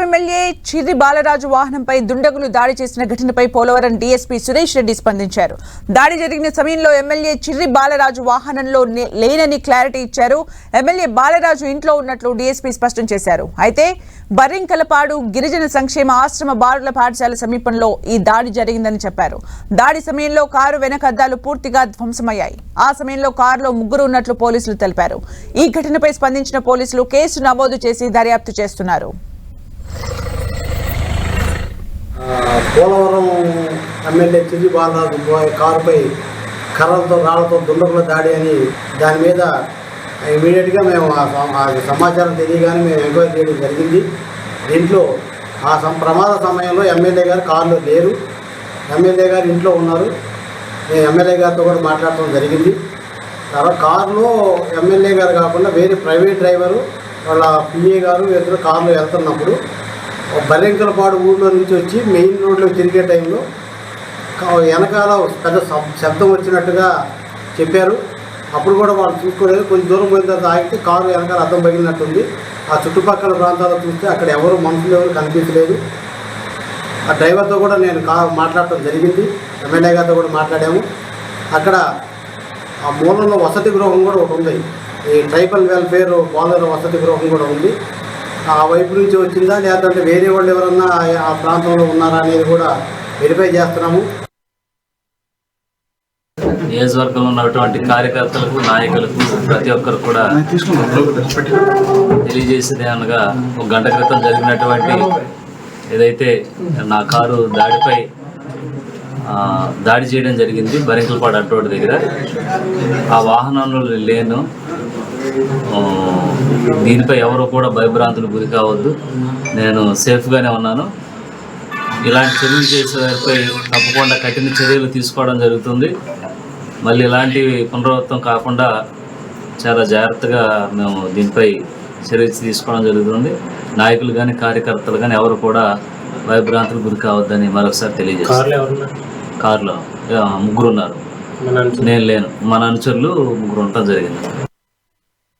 MLA Chirri Balaraju వాహనంపై దుండగులు దాడి చేసిన ఘటనపై పోలవరం డీఎస్పీ సురేష్ రెడ్డి స్పందించారు. దాడి జరిగిన సమయంలో ఎమ్మెల్యే చిర్రి బాలరాజు వాహనంలో లేనని క్లారిటీ ఇచ్చారు. ఎమ్మెల్యే బాలరాజు ఇంట్లో ఉన్నట్లు డీఎస్పీ స్పష్టం చేశారు. అయితే బర్రింకలపాడు గిరిజన సంక్షేమ ఆశ్రమ బాలుల పాఠశాల సమీపంలో ఈ దాడి జరిగిందని చెప్పారు. దాడి సమయంలో కారు వెనక అద్దాలు పూర్తిగా ధ్వంసమయ్యాయి. ఆ సమయంలో కారులో ముగ్గురు ఉన్నట్లు పోలీసులు తెలిపారు. ఈ ఘటనపై స్పందించిన పోలీసులు కేసు నమోదు చేసి దర్యాప్తు చేస్తున్నారు. పోలవరం ఎమ్మెల్యే చిర్రి బాలరాజు కారుపై కర్రలతో రాళ్లతో దుండగుల దాడి అని దాని మీద ఇమీడియట్గా మేము సమాచారం తెలియగానే మేము ఎంక్వైరీ చేయడం జరిగింది. దీంట్లో ప్రమాద సమయంలో ఎమ్మెల్యే గారు కారులో లేరు, ఎమ్మెల్యే గారు ఇంట్లో ఉన్నారు. నేను ఎమ్మెల్యే గారితో కూడా మాట్లాడటం జరిగింది. తర్వాత కారులో ఎమ్మెల్యే గారు కాకుండా వేరే ప్రైవేట్ డ్రైవరు వాళ్ళ పిఏ గారు ఇద్దరు కారులో వెళ్తున్నప్పుడు బర్రింకలపాడు ఊళ్ళో నుంచి వచ్చి మెయిన్ రోడ్లో తిరిగే టైంలో వెనకాల పెద్ద శబ్దం వచ్చినట్టుగా చెప్పారు. అప్పుడు కూడా వాళ్ళు చూసుకోలేదు. కొంచెం దూరం పోయిన తర్వాత ఆగితే కారు వెనకాల అద్దం పగిలినట్టుంది. ఆ చుట్టుపక్కల ప్రాంతాల్లో చూస్తే అక్కడ మనుషులు ఎవరు కనిపించలేదు. ఆ డ్రైవర్తో కూడా నేను మాట్లాడటం జరిగింది. ఎమ్మెల్యే గారితో కూడా మాట్లాడాము. అక్కడ ఆ మూలంలో వసతి గృహం కూడా ఒకటి ఉంది. ఈ ట్రైబల్ వెల్ఫేర్ బాలుర వసతి గృహం కూడా ఉంది. ఆ వైపు నుంచి వచ్చిందా లేదంటే వేరే వాళ్ళు ఎవరన్నా ఆ ప్రాంతంలో ఉన్నారా అనేది కూడా వెరిఫై చేస్తున్నాము. నియోజకవర్గంలో ఉన్నటువంటి కార్యకర్తలకు, నాయకులకు, ప్రతి ఒక్కరు కూడా తెలియజేసేది అనగా ఒక గంట క్రితం జరిగినటువంటి ఏదైతే నా కారు దాడి చేయడం జరిగింది బరింకలపాడు అడ్రోడ్ దగ్గర. ఆ వాహనంలో లేను. దీనిపై ఎవరు కూడా భయభ్రాంతులు గురి కావద్దు. నేను సేఫ్గానే ఉన్నాను. ఇలాంటి చర్యలు చేసే వారిపై తప్పకుండా కఠిన చర్యలు తీసుకోవడం జరుగుతుంది. మళ్ళీ ఇలాంటివి పునరావృతం కాకుండా చాలా జాగ్రత్తగా మేము దీనిపై చర్యలు తీసుకోవడం జరుగుతుంది. నాయకులు కానీ కార్యకర్తలు కానీ ఎవరు కూడా భయభ్రాంతులు గురి కావద్దని మరొకసారి తెలియజేస్తారు. కారులో ముగ్గురు ఉన్నారు, నేను లేను. మన అనుచరులు ముగ్గురు ఉండటం జరిగింది.